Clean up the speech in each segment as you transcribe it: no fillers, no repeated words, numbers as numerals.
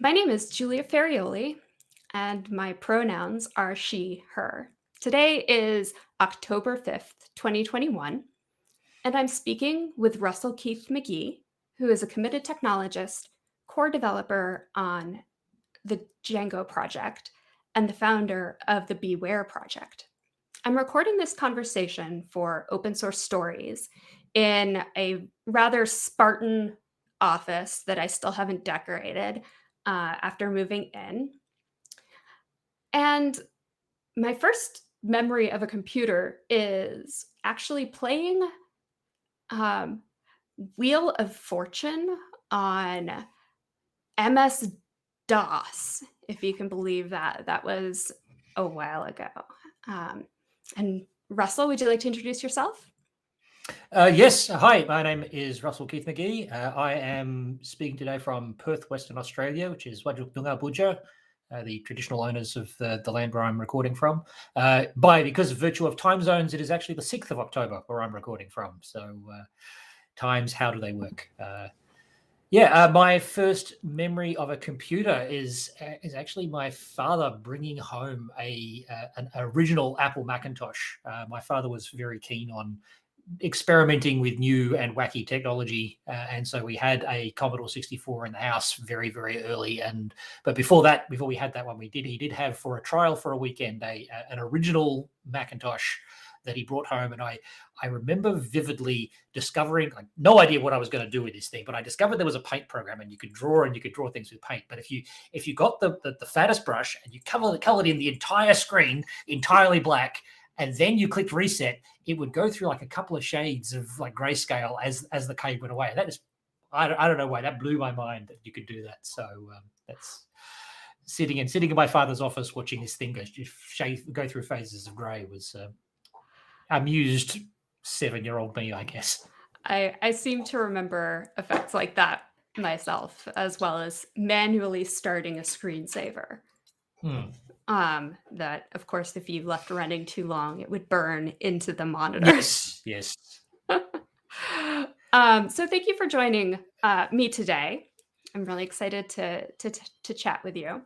My name is Julia Ferrioli, and my pronouns are she, her. Today is October 5th, 2021, and I'm speaking with Russell Keith-Magee, who is a committed technologist, core developer on the Django project, and the founder of the Beware project. I'm recording this conversation for Open Source Stories in a rather Spartan office that I still haven't decorated after moving in. And my first memory of a computer is actually playing um, Wheel of Fortune on MS DOS, if you can believe that. That was a while ago. Um, and Russell, would you like to introduce yourself? Yes. Hi, my name is Russell Keith-Magee. I am speaking today from Perth, Western Australia, which is Wajak Noongar Boodja, the traditional owners of the land where I'm recording from. Because of virtue of time zones, it is actually the 6th of October where I'm recording from. So times, how do they work? My first memory of a computer is actually my father bringing home an original Apple Macintosh. My father was very keen on experimenting with new and wacky technology, and so we had a Commodore 64 in the house very, very early. But before we had that one, he did have for a trial for a weekend an original Macintosh that he brought home, and I remember vividly discovering, like, no idea what I was going to do with this thing, but I discovered there was a paint program and you could draw things with paint. But if you got the fattest brush and you colored in the entire screen entirely black, and then you clicked reset, it would go through like a couple of shades of like grayscale as the code went away. That is, I don't know why, that blew my mind that you could do that. So that's sitting in my father's office watching this thing go through phases of gray was amused 7-year-old me, I guess. I seem to remember effects like that myself, as well as manually starting a screensaver. That, of course, if you left running too long, it would burn into the monitor. Yes. So thank you for joining me today. I'm really excited to chat with you.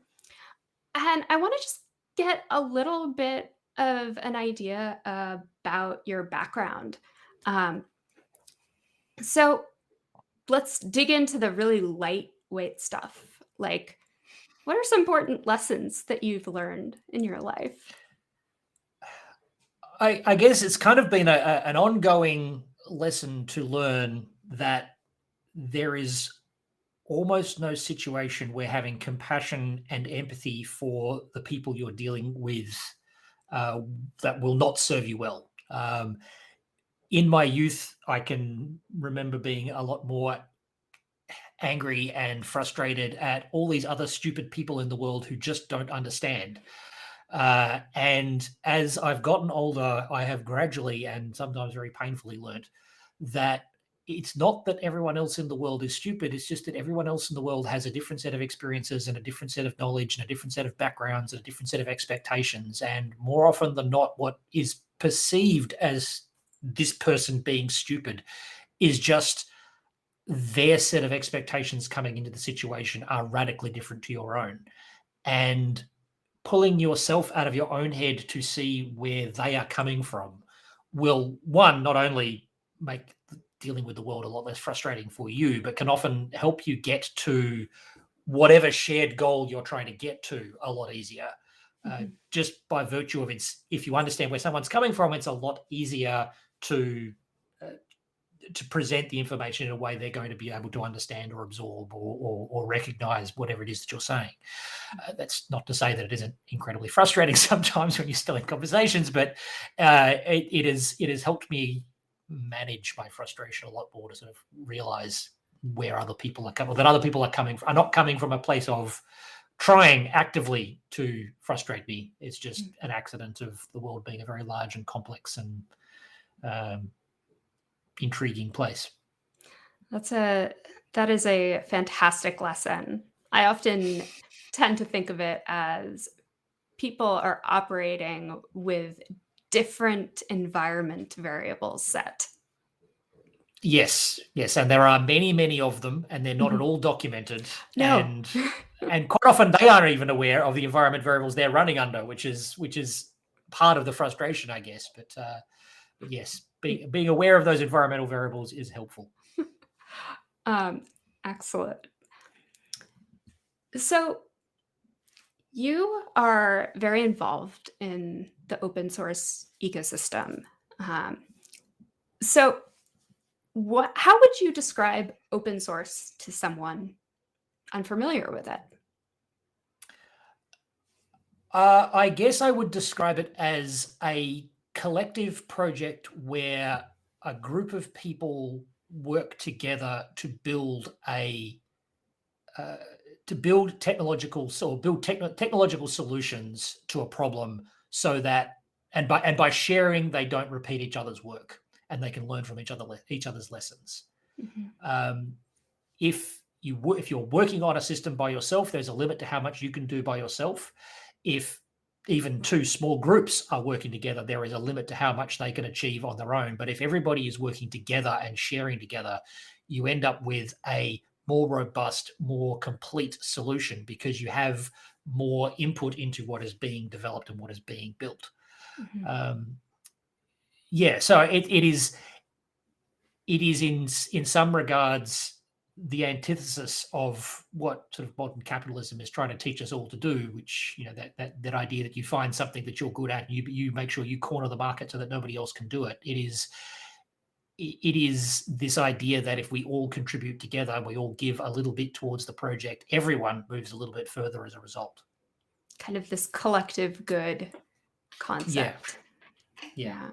And I want to just get a little bit of an idea about your background. So let's dig into the really lightweight stuff. Like, what are some important lessons that you've learned in your life? I guess it's kind of been an ongoing lesson to learn that there is almost no situation where having compassion and empathy for the people you're dealing with that will not serve you well. In my youth, I can remember being a lot more angry and frustrated at all these other stupid people in the world who just don't understand. And as I've gotten older, I have gradually and sometimes very painfully learnt that it's not that everyone else in the world is stupid. It's just that everyone else in the world has a different set of experiences and a different set of knowledge and a different set of backgrounds and a different set of expectations. And more often than not, what is perceived as this person being stupid is just their set of expectations coming into the situation are radically different to your own. And pulling yourself out of your own head to see where they are coming from will, one, not only make dealing with the world a lot less frustrating for you, but can often help you get to whatever shared goal you're trying to get to a lot easier. Just by virtue of if you understand where someone's coming from, it's a lot easier to present the information in a way they're going to be able to understand or absorb or recognize whatever it is that you're saying. That's not to say that it isn't incredibly frustrating sometimes when you're still in conversations, but it has helped me manage my frustration a lot more, to sort of realize where other people are coming, that other people are not coming from a place of trying actively to frustrate me. It's just an accident of the world being a very large and complex and intriguing place. That is a fantastic lesson. I often tend to think of it as people are operating with different environment variables set. Yes, and there are many of them, and they're not at all documented. No. And and quite often they aren't even aware of the environment variables they're running under, which is part of the frustration, I guess. But yes, being aware of those environmental variables is helpful. Excellent. So you are very involved in the open source ecosystem. So how would you describe open source to someone unfamiliar with it? I guess I would describe it as a collective project where a group of people work together to build technological solutions to a problem, so that by sharing they don't repeat each other's work and they can learn from each other's lessons. Mhm. If you're working on a system by yourself, there's a limit to how much you can do by yourself. If even two small groups are working together, there is a limit to how much they can achieve on their own. But if everybody is working together and sharing together, you end up with a more robust, more complete solution, because you have more input into what is being developed and what is being built. Mhm. So it is in some regards the antithesis of what sort of modern capitalism is trying to teach us all to do, which, that idea that you find something that you're good at and you make sure you corner the market so that nobody else can do it. It is this idea that if we all contribute together and we all give a little bit towards the project, everyone moves a little bit further as a result. Kind of this collective good concept. Yeah.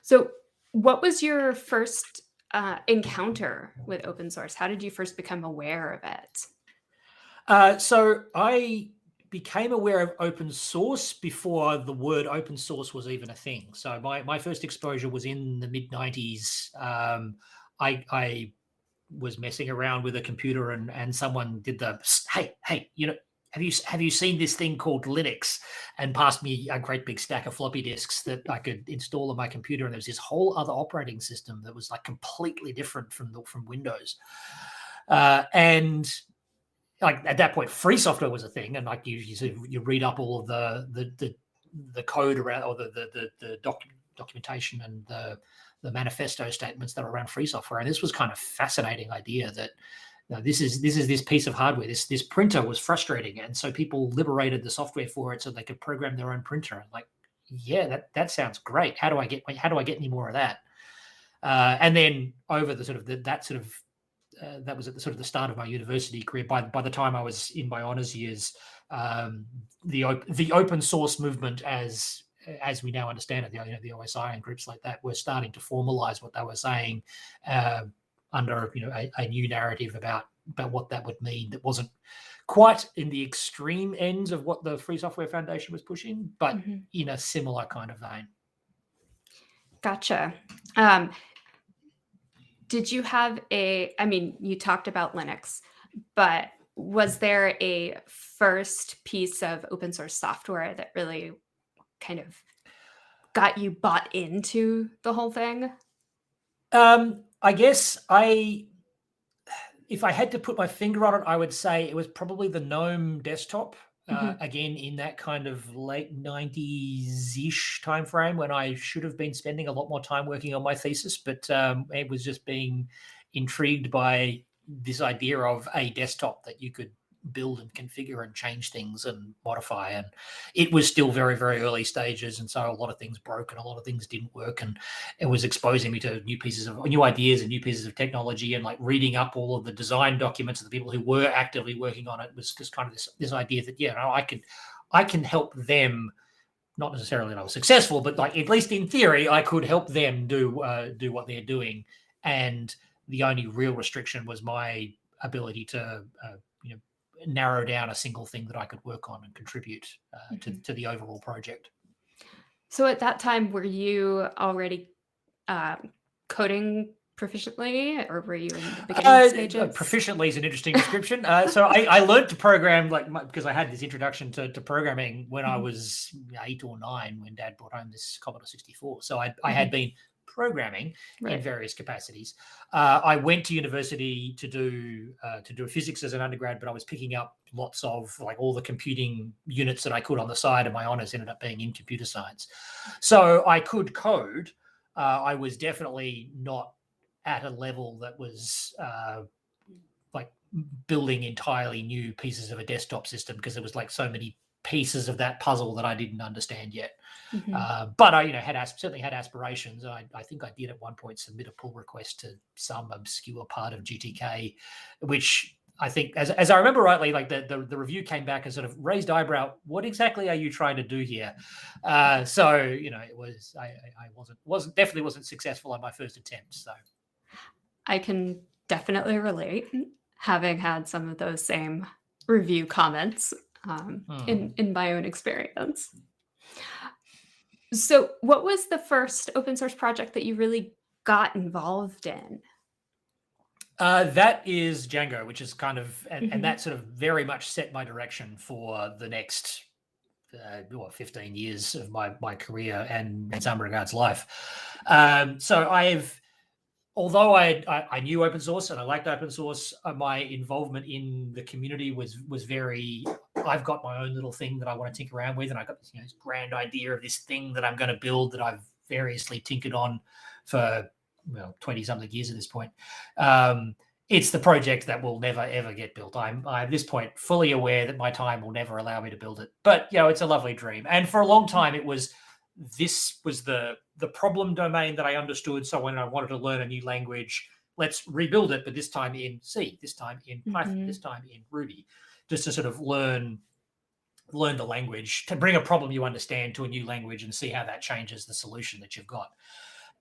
So what was your first encounter with open source? How did you first become aware of it? So I became aware of open source before the word open source was even a thing. So my first exposure was in the mid 90s. I was messing around with a computer and someone did the, hey, have you seen this thing called Linux, and passed me a great big stack of floppy disks that I could install on my computer. And there was this whole other operating system that was like completely different from Windows. And like at that point, free software was a thing, and like you read up all of the code around, or the documentation and the manifesto statements that are around free software. And this was kind of fascinating idea that this is this piece of hardware. This printer was frustrating, and so people liberated the software for it so they could program their own printer. And like, yeah, that sounds great. How do I get any more of that? And then over that was at the start of my university career. By the time I was in my honors years, the open source movement, as we now understand it, the OSI and groups like that, were starting to formalize what they were saying under a new narrative about what that would mean. That wasn't quite in the extreme ends of what the Free Software Foundation was pushing, but in a similar kind of vein. Gotcha. Did you have you talked about Linux, but was there a first piece of open source software that really kind of got you bought into the whole thing? I guess if I had to put my finger on it, I would say it was probably the GNOME desktop. Again, in that kind of late 90s-ish timeframe, when I should have been spending a lot more time working on my thesis, but it was just being intrigued by this idea of a desktop that you could build and configure and change things and modify. And it was still very, very early stages, and so a lot of things broke and a lot of things didn't work, and it was exposing me to new ideas and new pieces of technology. And like reading up all of the design documents of the people who were actively working on it was just kind of this idea that I can help them. Not necessarily that I was successful, but like at least in theory, I could help them do what they're doing. And the only real restriction was my ability to narrow down a single thing that I could work on and contribute to the overall project. So at that time, were you already coding proficiently, or were you in the beginning stages? Proficiently is an interesting description. So I learned to program because I had this introduction to programming when I was 8 or 9, when Dad brought home this Commodore 64. So I had been programming in Right. various capacities. I went to university to do physics as an undergrad, but I was picking up lots of like all the computing units that I could on the side, and my honors ended up being in computer science. So I could code. I was definitely not at a level that was like building entirely new pieces of a desktop system, because there was like so many pieces of that puzzle that I didn't understand yet. But I, certainly had aspirations. I think I did at one point submit a pull request to some obscure part of GTK, which I think, as I remember rightly, like the review came back and sort of raised eyebrow. What exactly are you trying to do here? So it was I definitely wasn't successful on my first attempt. So I can definitely relate, having had some of those same review comments in my own experience. So, what was the first open source project that you really got involved in? That is Django, which is kind of, and Mhm. that sort of very much set my direction for the next 15 years of my career and in some regards life. So although I knew open source and I liked open source, my involvement in the community was very. I've got my own little thing that I want to tinker around with, and I got this, this grand idea of this thing that I'm going to build that I've variously tinkered on for 20 something years at this point. It's the project that will never ever get built. I'm at this point fully aware that my time will never allow me to build it, but it's a lovely dream. And for a long time, this was the problem domain that I understood. So when I wanted to learn a new language, let's rebuild it, but this time in C, this time in Python, this time in Ruby, just to sort of learn the language, to bring a problem you understand to a new language and see how that changes the solution that you've got.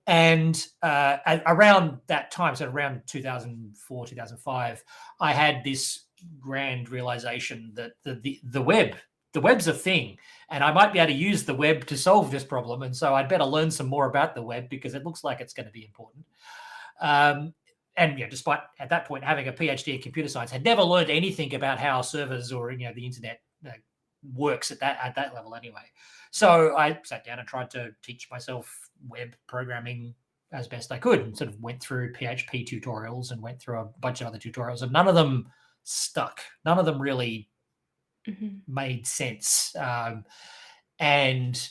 And around that time, so around 2004, 2005, I had this grand realization that the web's a thing, and I might be able to use the web to solve this problem. And so I'd better learn some more about the web, because it looks like it's going to be important. And despite at that point having a PhD in computer science, had never learned anything about how servers or the internet works at that level anyway. So I sat down and tried to teach myself web programming as best I could, and sort of went through PHP tutorials and went through a bunch of other tutorials, and none of them stuck. None of them really made sense. And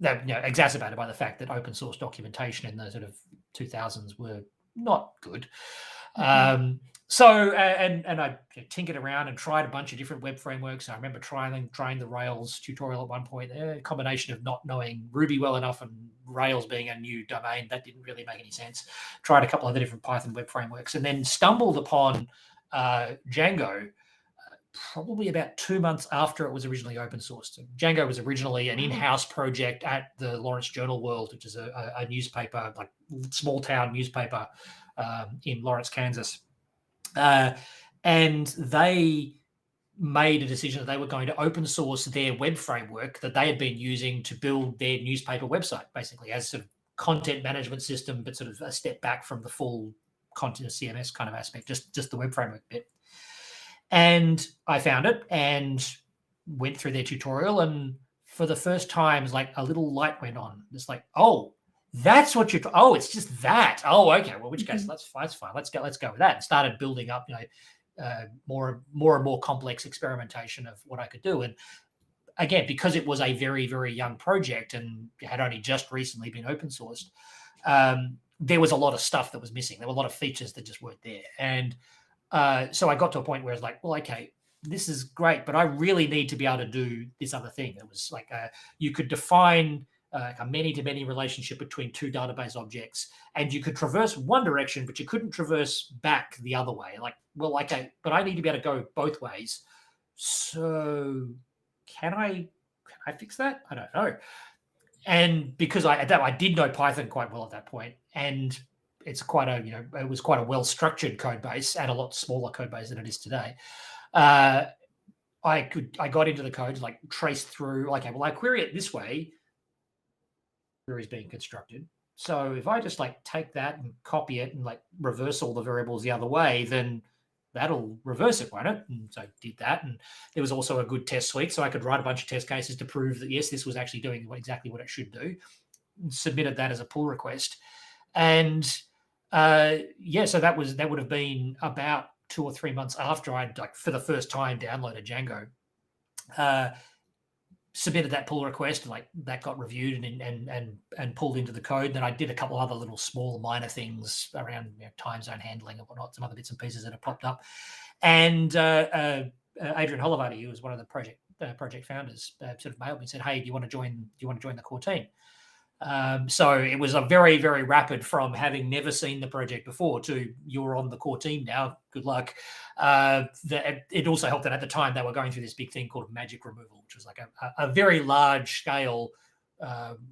that exacerbated by the fact that open source documentation in the sort of 2000s were not good. So I tinkered around and tried a bunch of different web frameworks. I remember trying the Rails tutorial at one point, a combination of not knowing Ruby well enough and Rails being a new domain. That didn't really make any sense. Tried a couple of the different Python web frameworks, and then stumbled upon Django probably about 2 months after it was originally open sourced. Django was originally an in-house project at the Lawrence Journal World, which is a newspaper, like small town newspaper in Lawrence, Kansas. And they made a decision that they were going to open source their web framework that they had been using to build their newspaper website, basically as sort of content management system, but sort of a step back from the full content CMS kind of aspect, just the web framework bit. And I found it and went through their tutorial, and for the first time, it's like a little light went on. It's like, oh, that's what you're. Oh, it's just that. Oh, okay. Well, in which case, that's fine. Let's go with that. And started building up, more and more complex experimentation of what I could do. And again, because it was a very, very young project and had only just recently been open sourced, there was a lot of stuff that was missing. There were a lot of features that just weren't there. And so I got to a point where it's like, well, okay, this is great, but I really need to be able to do this other thing. It was like you could define a many-to-many relationship between two database objects, and you could traverse one direction, but you couldn't traverse back the other way. Like, well, okay, but I need to be able to go both ways. So can I fix that? I don't know. And because I did know Python quite well at that point, and it's quite it was quite a well-structured code base and a lot smaller code base than it is today. I got into the code, like trace through, okay, well, I query it this way, query is being constructed. So if I just like take that and copy it and like reverse all the variables the other way, then that'll reverse it, won't it? And so I did that. And there was also a good test suite, so I could write a bunch of test cases to prove that, yes, this was actually doing exactly what it should do. submitted that as a pull request. And so that would have been about 2 or 3 months after I'd, like, for the first time downloaded Django. Submitted that pull request, and like that got reviewed and pulled into the code. Then I did a couple other little small minor things around, time zone handling and whatnot, some other bits and pieces that have popped up. And Adrian Holivardi, who was one of the project founders, sort of mailed me and said, "Hey, do you want to join the core team?" So it was a very, very rapid from having never seen the project before to you're on the core team now. Good luck. It also helped that at the time they were going through this big thing called magic removal, which was like a very large scale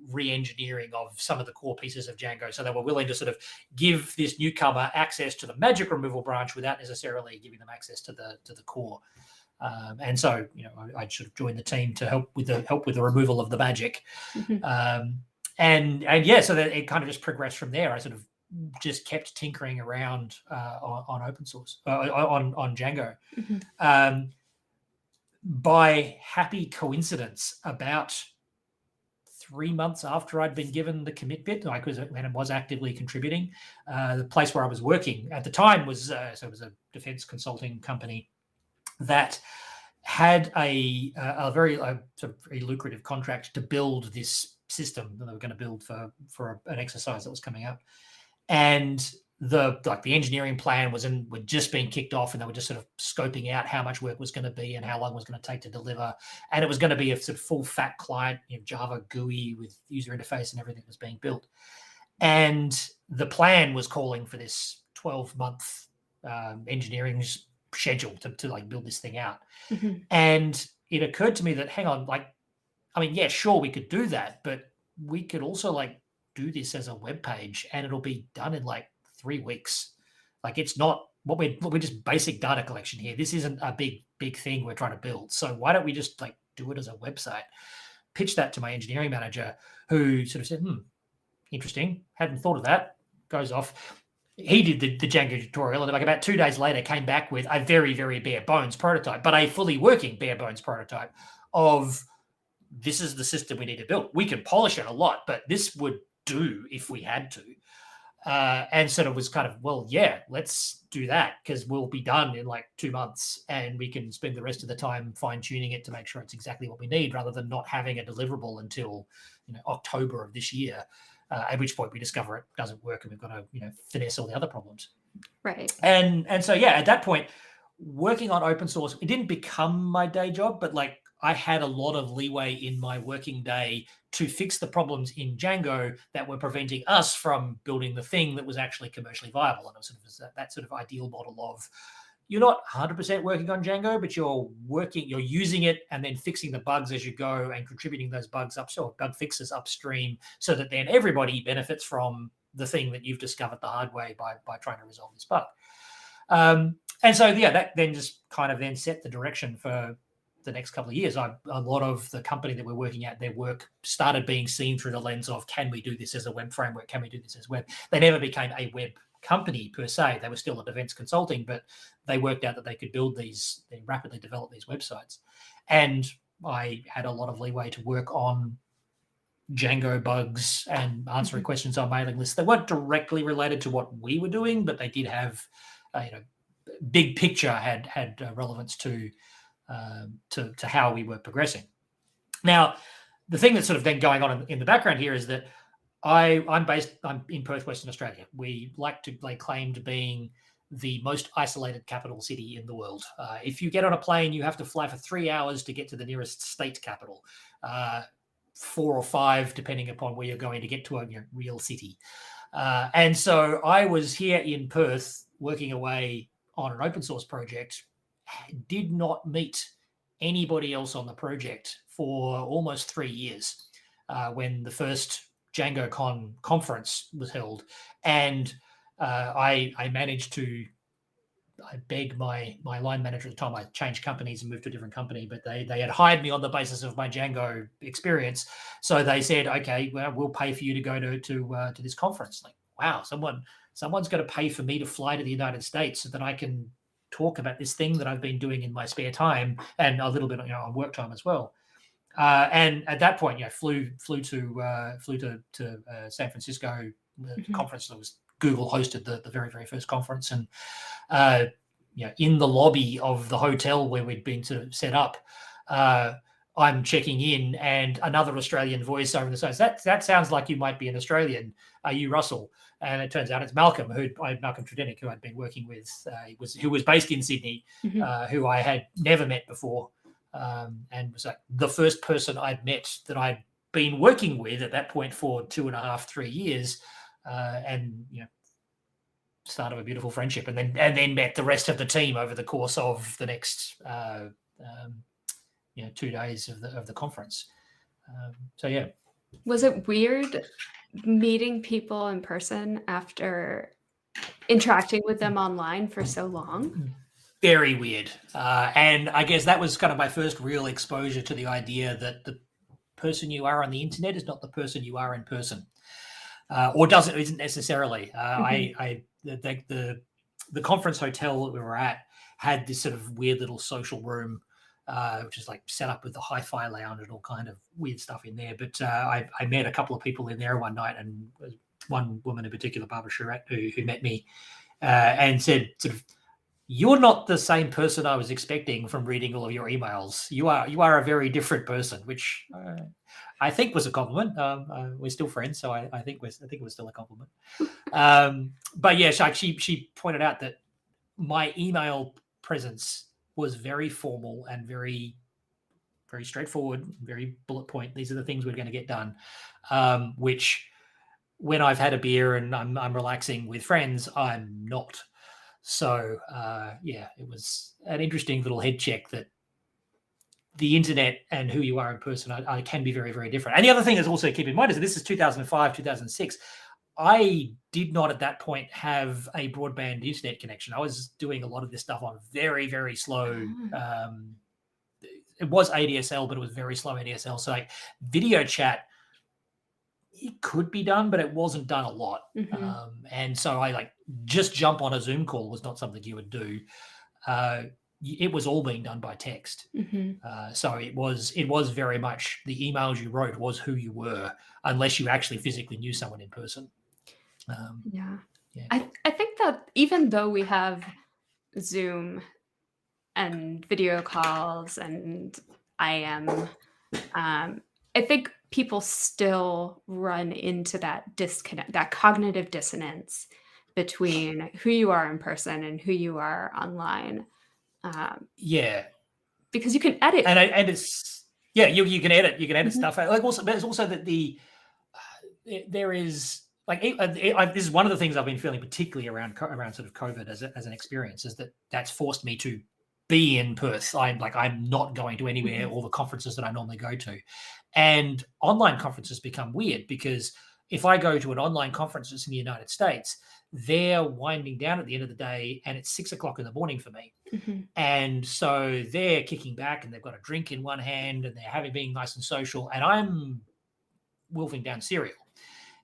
re-engineering of some of the core pieces of Django. So they were willing to sort of give this newcomer access to the magic removal branch without necessarily giving them access to the core. And so, I should have joined the team to help with the removal of the magic. Mm-hmm. So that it kind of just progressed from there. I sort of just kept tinkering around on open source, on Django. Mm-hmm. By happy coincidence, about 3 months after I'd been given the commit bit, when I was actively contributing, the place where I was working at the time was it was a defense consulting company that had a very sort of very lucrative contract to build this system that they were going to build for an exercise that was coming up. And the engineering plan were just being kicked off, and they were just sort of scoping out how much work was going to be and how long it was going to take to deliver. And it was going to be a sort of full fat client, Java GUI with user interface and everything was being built. And the plan was calling for this 12-month engineering schedule to like build this thing out. Mm-hmm. And it occurred to me that, hang on, sure, we could do that, but we could also do this as a web page, and it'll be done in 3 weeks. It's not what we're just basic data collection here. This isn't a big thing we're trying to build. So why don't we just do it as a website? Pitch that to my engineering manager, who sort of said, interesting. Hadn't thought of that. Goes off. He did the Django tutorial, and about 2 days later came back with a very, very bare bones prototype, but a fully working bare bones prototype of, this is the system we need to build. We can polish it a lot, but this would do if we had to. And so it was kind of, well, yeah, let's do that, because we'll be done in 2 months, and we can spend the rest of the time fine tuning it to make sure it's exactly what we need, rather than not having a deliverable until October of this year. At which point we discover it doesn't work, and we've got to finesse all the other problems. Right. And so at that point, working on open source, it didn't become my day job, but I had a lot of leeway in my working day to fix the problems in Django that were preventing us from building the thing that was actually commercially viable. And it was that sort of ideal model of, you're not 100% working on Django, but you're using it and then fixing the bugs as you go and contributing those bugs bug fixes upstream, so that then everybody benefits from the thing that you've discovered the hard way by trying to resolve this bug. And so, that then just kind of then set the direction for the next couple of years. A lot of the company that we're working at, their work started being seen through the lens of, can we do this as a web framework? Can we do this as web? They never became a web company per se. They were still a defense consulting, but they worked out that they could they rapidly develop these websites. And I had a lot of leeway to work on Django bugs and answering questions on mailing lists. They weren't directly related to what we were doing, but they did have, big picture had relevance to how we were progressing. Now, the thing that's sort of then going on in the background here is that I'm in Perth, Western Australia. We like to lay claim to being the most isolated capital city in the world. If you get on a plane, you have to fly for 3 hours to get to the nearest state capital, 4 or 5, depending upon where you're going to get to a real city. And so I was here in Perth working away on an open source project, did not meet anybody else on the project for almost 3 years when the first DjangoCon conference was held. And I managed to, I begged my line manager at the time, I changed companies and moved to a different company, but they had hired me on the basis of my Django experience. So they said, okay, well, we'll pay for you to go to this conference. Wow, someone's going to pay for me to fly to the United States so that I can talk about this thing that I've been doing in my spare time and a little bit on work time as well. And at that point, flew to San Francisco. The conference that was Google hosted the very, very first conference, and in the lobby of the hotel where we'd been to set up, I'm checking in, and another Australian voice over the side. That sounds like you might be an Australian. Are you Russell? And it turns out it's Malcolm, Malcolm Tredenick, who I'd been working with. Who was based in Sydney, who I had never met before, and was like the first person I'd met that I'd been working with at that point for 2.5, 3 years, and start of a beautiful friendship, and then met the rest of the team over the course of the next 2 days of the conference. So yeah. Was it weird meeting people in person after interacting with them online for so long? Very weird. And I guess that was kind of my first real exposure to the idea that the person you are on the internet is not the person you are in person, or isn't necessarily. The conference hotel that we were at had this sort of weird little social room, which is like set up with the hi-fi lounge and all kind of weird stuff in there. But I met a couple of people in there one night, and one woman in particular, Barbara Charette, who met me and said, sort of, "You're not the same person I was expecting from reading all of your emails. You are a very different person," which I think was a compliment. We're still friends, so I think it was still a compliment. But yeah, she pointed out that my email presence was very formal and very, very straightforward, very bullet point. These are the things we're going to get done. Which, when I've had a beer and I'm relaxing with friends, I'm not. So it was an interesting little head check that the internet and who you are in person I can be very, very different. And the other thing is also keep in mind is that this is 2005, 2006. I did not at that point have a broadband internet connection. I was doing a lot of this stuff on very, very slow. It was ADSL, but it was very slow ADSL. So like video chat, it could be done, but it wasn't done a lot. And so I just jump on a Zoom call was not something you would do. It was all being done by text. So it was very much the emails you wrote was who you were, unless you actually physically knew someone in person. I think that even though we have Zoom and video calls and IM, I think people still run into that disconnect, that cognitive dissonance between who you are in person and who you are online. Because you can edit, and it's you can edit stuff. Like also, there's also that there is this is one of the things I've been feeling particularly around sort of COVID as an experience, is that's forced me to be in Perth. I'm not going to anywhere, all the conferences that I normally go to, and online conferences become weird because if I go to an online conference in the United States, they're winding down at the end of the day and it's 6 o'clock in the morning for me. And so they're kicking back and they've got a drink in one hand and they're being nice and social, and I'm wolfing down cereal.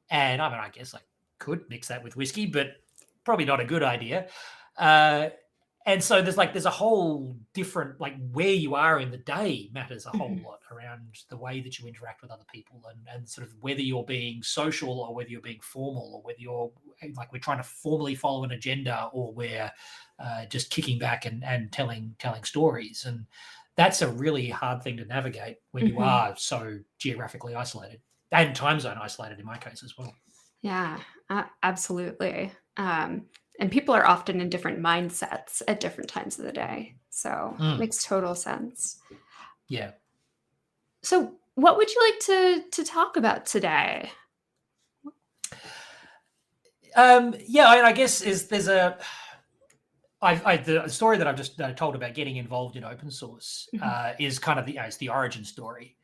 And I mean, I guess I could mix that with whiskey, but probably not a good idea. And so there's a whole different, where you are in the day matters a whole lot around the way that you interact with other people, and sort of whether you're being social or whether you're being formal, or whether you're we're trying to formally follow an agenda, or we're just kicking back and telling stories. And that's a really hard thing to navigate when you are so geographically isolated and time zone isolated in my case as well. Yeah, absolutely. And people are often in different mindsets at different times of the day. So it makes total sense. Yeah. So what would you like to talk about today? I guess there's the story that I've just told about getting involved in open source is kind of it's the origin story,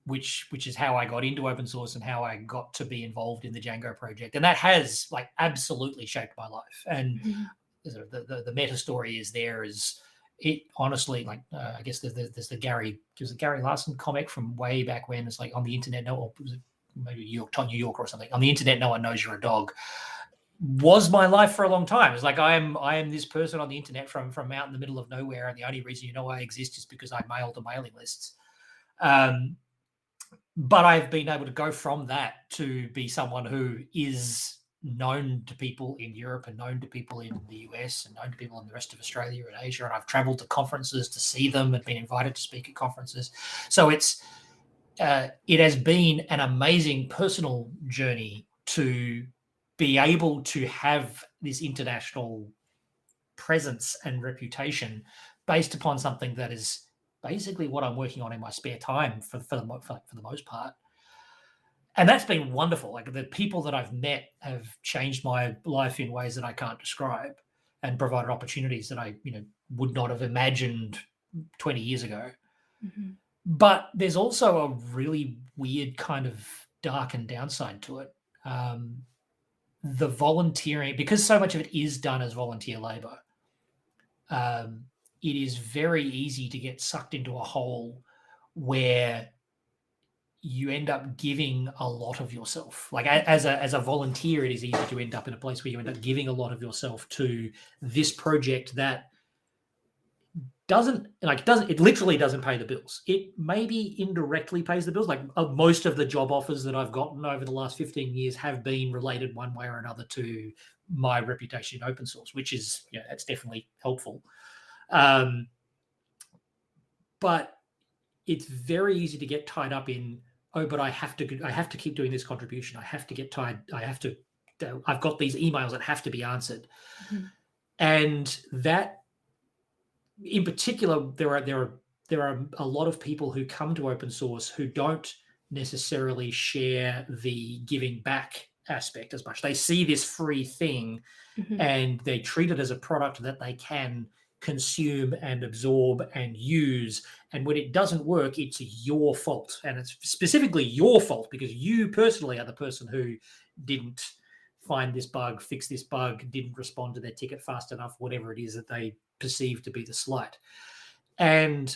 which is how I got into open source and how I got to be involved in the Django project, and that has absolutely shaped my life. And the meta story is it honestly I guess there's the Gary Larson comic from way back when. It's on the internet, or was it maybe New York or something? On the internet, no one knows you're a dog. Was my life for a long time. It's I am this person on the internet from out in the middle of nowhere, and the only reason you know I exist is because I mail to mailing lists. But I've been able to go from that to be someone who is known to people in Europe and known to people in the US and known to people in the rest of Australia and Asia. And I've traveled to conferences to see them and been invited to speak at conferences. So it has been an amazing personal journey to be able to have this international presence and reputation based upon something that is basically what I'm working on in my spare time for the most part. And that's been wonderful. Like, the people that I've met have changed my life in ways that I can't describe and provided opportunities that I, would not have imagined 20 years ago. Mm-hmm. But there's also a really weird kind of dark and downside to it. The volunteering, because so much of it is done as volunteer labor, it is very easy to get sucked into a hole where you end up giving a lot of yourself. Like, as a volunteer, it is easy to end up in a place where you end up giving a lot of yourself to this project that it literally doesn't pay the bills. It maybe indirectly pays the bills. Like, most of the job offers that I've gotten over the last 15 years have been related one way or another to my reputation in open source, which is, that's definitely helpful. But it's very easy to get tied up in, but I have to keep doing this contribution. I have to get tied. I've got these emails that have to be answered. Mm-hmm. And that, in particular, there are a lot of people who come to open source who don't necessarily share the giving back aspect as much. They see this free thing, Mm-hmm. and they treat it as a product that they can consume and absorb and use. And when it doesn't work, it's your fault. And it's specifically your fault because you personally are the person who didn't find this bug, fix this bug, didn't respond to their ticket fast enough, whatever it is that they perceive to be the slight. And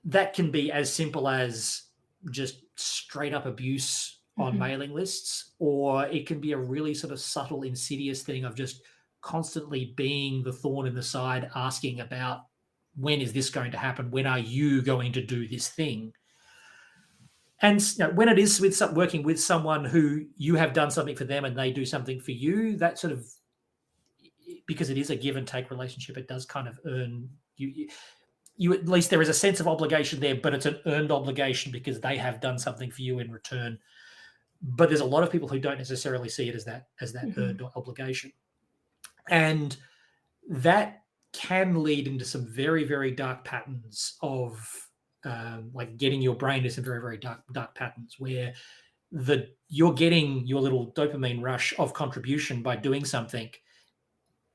that can be as simple as just straight up abuse on mailing lists, or it can be a really sort of subtle, insidious thing of just constantly being the thorn in the side, asking about, when is this going to happen? When are you going to do this thing? And when it is working with someone who you have done something for them and they do something for you, that sort of, because it is a give and take relationship, it does kind of earn you at least there is a sense of obligation there, but it's an earned obligation because they have done something for you in return. But there's a lot of people who don't necessarily see it as that earned obligation. And that can lead into some very, very dark patterns of like getting your brain into some very, very dark patterns where you're getting your little dopamine rush of contribution by doing something.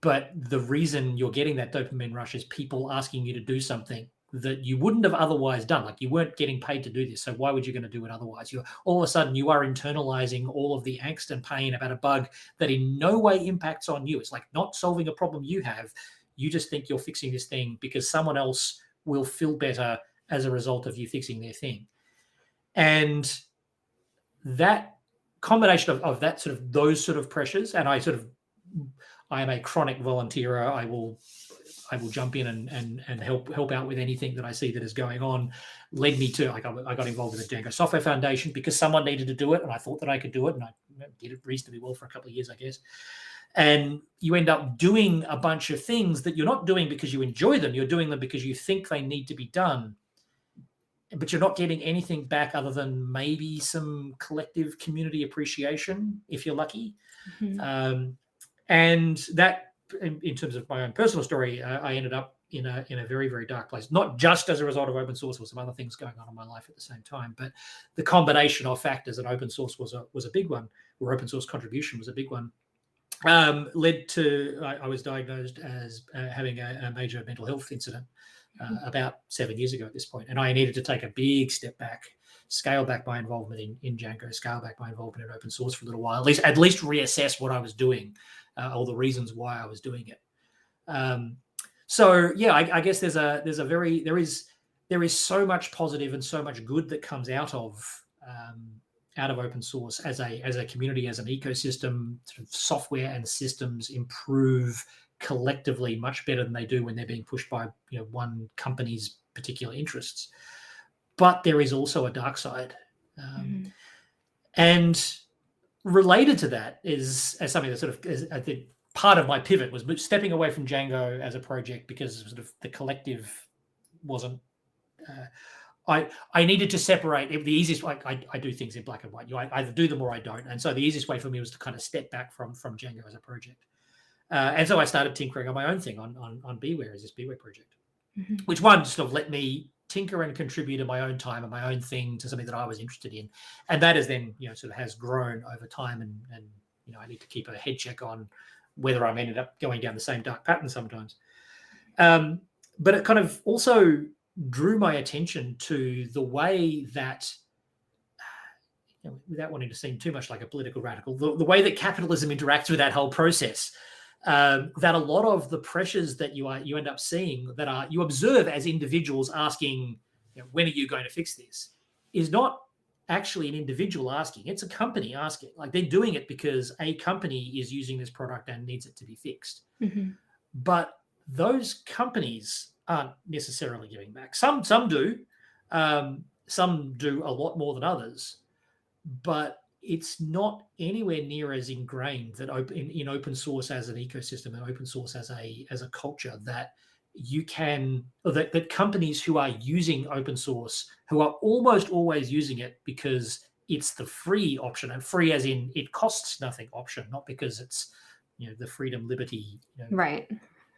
But the reason you're getting that dopamine rush is people asking you to do something that you wouldn't have otherwise done. Like, you weren't getting paid to do this, so why would you going to do it otherwise? All of a sudden you are internalizing all of the angst and pain about a bug that in no way impacts on you. It's like not solving a problem you have. You just think you're fixing this thing because someone else will feel better as a result of you fixing their thing. And that combination of that sort of those sort of pressures, and I am a chronic volunteer. I will jump in and help out with anything that I see that is going on. Led me to, I got involved with the Django Software Foundation because someone needed to do it, and I thought that I could do it, and I did it reasonably well for a couple of years, I guess. And you end up doing a bunch of things that you're not doing because you enjoy them. You're doing them because you think they need to be done, but you're not getting anything back other than maybe some collective community appreciation, if you're lucky. Mm-hmm. And that, in terms of my own personal story, I ended up in a very, very dark place, not just as a result of open source, with some other things going on in my life at the same time, but the combination of factors, and open source was a big one, or open source contribution was a big one, led to, I was diagnosed as having a major mental health incident about 7 years ago at this point. And I needed to take a big step back, scale back my involvement in Django, scale back my involvement in open source for a little while, at least reassess what I was doing, all the reasons why I was doing it. So yeah, I guess there is so much positive and so much good that comes out of open source as a community, as an ecosystem. Sort of software and systems improve collectively much better than they do when they're being pushed by one company's particular interests. but there is also a dark side. Mhm. And related to that is, as something that sort of, I think part of my pivot was stepping away from Django as a project because sort of the collective wasn't. I needed to separate. The easiest way, I do things in black and white. I either do them or I don't. And so the easiest way for me was to kind of step back from Django as a project. And so I started tinkering on my own thing on Beware as this Beware project, Mhm. which one sort of let me tinker and contribute in my own time and my own thing to something that I was interested in. And that is then, sort of has grown over time. And I need to keep a head check on whether I'm ended up going down the same dark pattern sometimes. But it kind of also drew my attention to the way that, without wanting to seem too much like a political radical, the way that capitalism interacts with that whole process. That a lot of the pressures that you end up seeing that you observe as individuals asking, when are you going to fix this, is not actually an individual asking. It's a company asking. Like, they're doing it because a company is using this product and needs it to be fixed. Mhm. But those companies aren't necessarily giving back. Some do. Some do a lot more than others. But it's not anywhere near as ingrained that in open source as an ecosystem and open source as a culture that you can, or that companies who are using open source, who are almost always using it because it's the free option, and free as in it costs nothing option, not because it's the freedom, liberty, Right.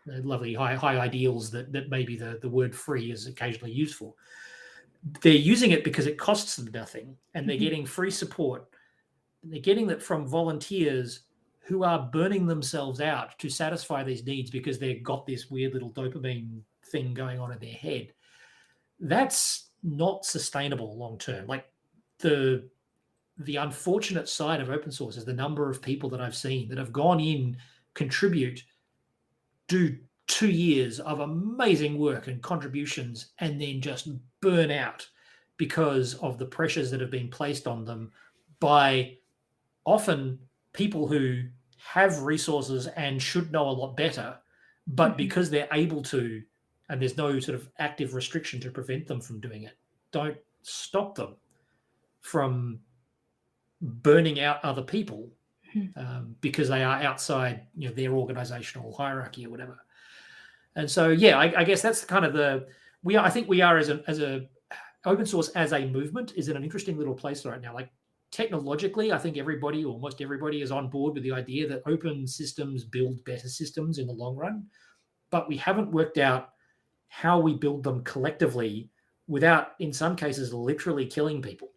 the lovely high ideals that maybe the word free is occasionally used for. They're using it because it costs them nothing, and they're Mhm. getting free support. And they're getting that from volunteers who are burning themselves out to satisfy these needs because they've got this weird little dopamine thing going on in their head. That's not sustainable long term. Like, the unfortunate side of open source is the number of people that I've seen that have gone in, contribute, do 2 years of amazing work and contributions, and then just burn out because of the pressures that have been placed on them by often people who have resources and should know a lot better, but Mhm. because they're able to, and there's no sort of active restriction to prevent them from doing it, don't stop them from burning out other people Mhm. because they are outside their organizational hierarchy or whatever. And so, yeah, I guess that's kind of I think we are as a open source as a movement is in an interesting little place right now. Like, technologically, I think everybody, almost everybody, is on board with the idea that open systems build better systems in the long run, but we haven't worked out how we build them collectively without, in some cases, literally killing people.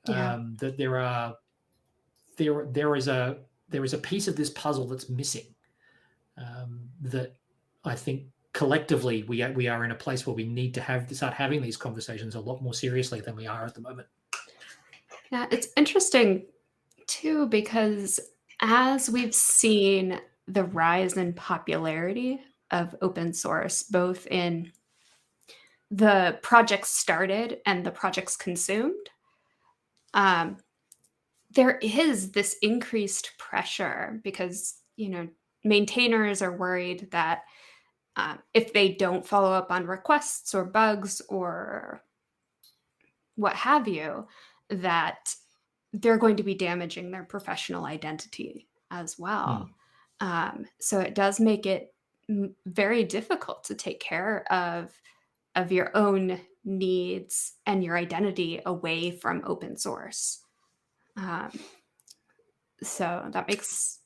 Yeah. That there is a piece of this puzzle that's missing. That I think collectively we are in a place where we need to start having these conversations a lot more seriously than we are at the moment. Yeah, it's interesting too because as we've seen the rise in popularity of open source, both in the projects started and the projects consumed, um, there is this increased pressure because maintainers are worried that if they don't follow up on requests or bugs or what have you, that they're going to be damaging their professional identity as well. Hmm. So it does make it very difficult to take care of your own needs and your identity away from open source. Um, so that makes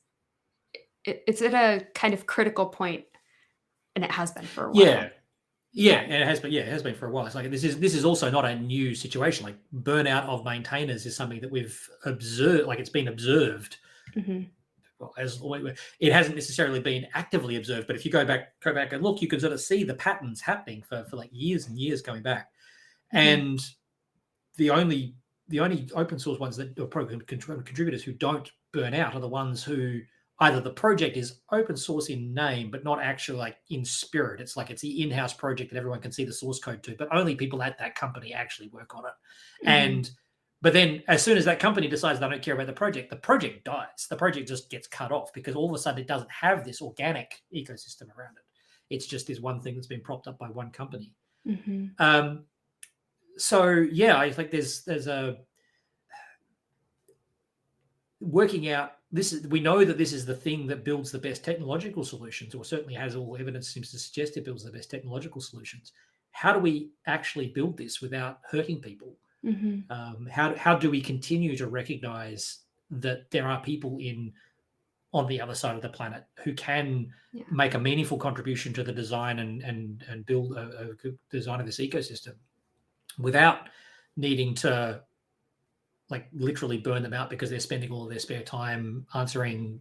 it's at a kind of critical point, and it has been for a while. Yeah, yeah, and it has been. Yeah, it has been for a while. It's like this is also not a new situation. Like, burnout of maintainers is something that we've observed. Like, it's been observed. Mhm. Well, it hasn't necessarily been actively observed, but if you go back and look, you can sort of see the patterns happening for like years and years going back. Mhm. And the only open source ones that are program contributors who don't burn out are the ones who either the project is open source in name but not actually like in spirit. It's like it's the in-house project that everyone can see the source code to, but only people at that company actually work on it. Mhm. And but then as soon as that company decides they don't care about the project dies. The project just gets cut off because all of a sudden it doesn't have this organic ecosystem around it. It's just this one thing that's been propped up by one company. Mhm. Um, So yeah, I think there's a working out this is, we know that this is the thing that builds the best technological solutions, or certainly has all evidence seems to suggest it builds the best technological solutions. How do we actually build this without hurting people? Mhm. How do we continue to recognize that there are people on the other side of the planet who can Yeah. make a meaningful contribution to the design and build a good design of this ecosystem without needing to like literally burn them out because they're spending all of their spare time answering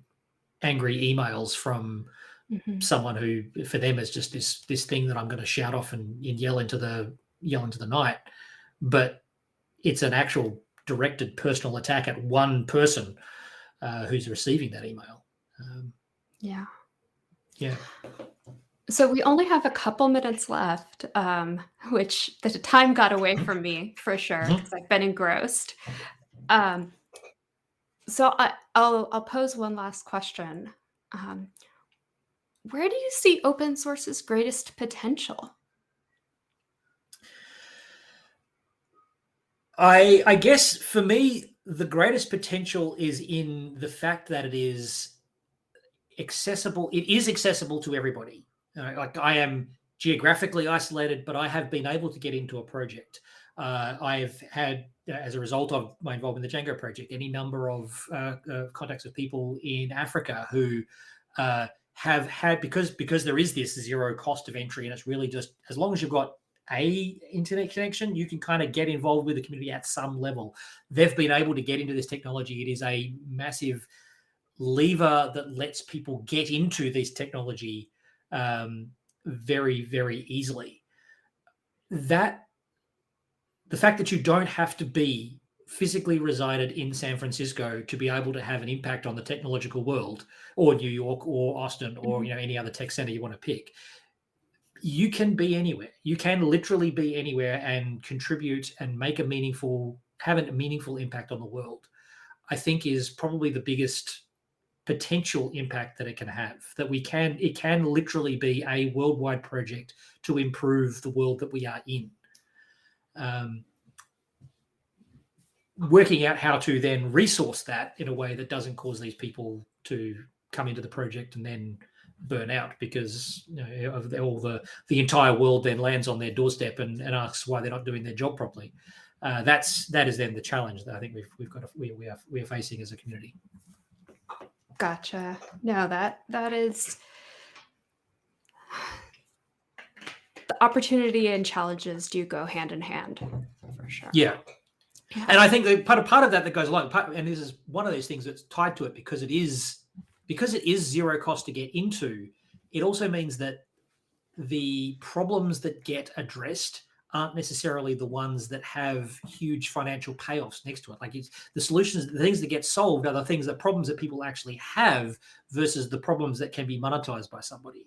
angry emails from Mhm. someone who for them is just this thing that I'm going to shout off and yell into the night, but it's an actual directed personal attack at one person who's receiving that email. Yeah. Yeah. So we only have a couple minutes left, which the time got away from me for sure Mhm. because I've been engrossed. Um, I'll pose one last question. Um, where do you see open source's greatest potential? I guess for me, the greatest potential is in the fact that it is accessible. It is accessible to everybody. Like I am geographically isolated, but I have been able to get into a project. I've had, as a result of my involvement in the Django project, any number of contacts with people in Africa who have had because there is this zero cost of entry, and it's really just as long as you've got a internet connection, you can kind of get involved with the community at some level. They've been able to get into this technology. It is a massive lever that lets people get into this technology very, very easily. That the fact that you don't have to be physically resided in San Francisco to be able to have an impact on the technological world, or New York, or Austin, or Mhm. any other tech center you want to pick. You can be anywhere. You can literally be anywhere and contribute and have a meaningful impact on the world. I think is probably the biggest potential impact that it can have. It can literally be a worldwide project to improve the world that we are in. Um, Working out how to then resource that in a way that doesn't cause these people to come into the project and then burn out because of all the entire world then lands on their doorstep and asks why they're not doing their job properly. That is then the challenge that I think we are facing as a community. Gotcha. No, that is the opportunity and challenges do go hand in hand for sure. Yeah. Yeah. And I think that part of that goes along, and this is one of those things that's tied to it because it is zero cost to get into. It also means that the problems that get addressed aren't necessarily the ones that have huge financial payoffs next to it. Like it's the solutions, the things that get solved are the problems that people actually have versus the problems that can be monetized by somebody.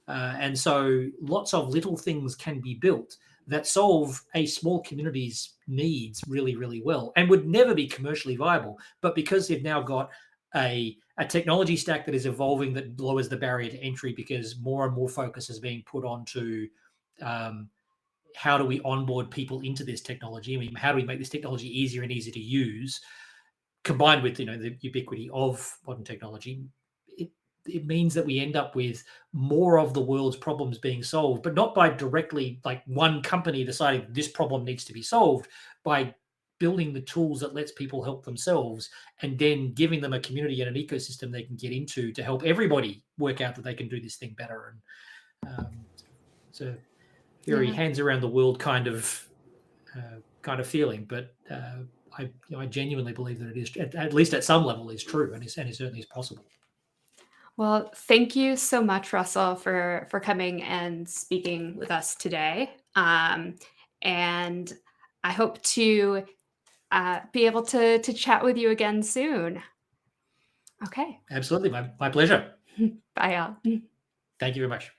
And so lots of little things can be built that solve a small community's needs really, really well and would never be commercially viable. But because they've now got a technology stack that is evolving that lowers the barrier to entry because more and more focus is being put onto how do we onboard people into this technology? I mean, how do we make this technology easier and easier to use, combined with the ubiquity of modern technology? It means that we end up with more of the world's problems being solved, but not by directly like one company deciding this problem needs to be solved, by building the tools that lets people help themselves and then giving them a community and an ecosystem they can get into to help everybody work out that they can do this thing better. And it's a very Yeah. hands around the world kind of feeling, but I genuinely believe that it is at least at some level is true and it certainly is possible. Well, thank you so much, Russell, for coming and speaking with us today. And I hope to be able to chat with you again soon. Okay. Absolutely, my pleasure. Bye, all. Thank you very much.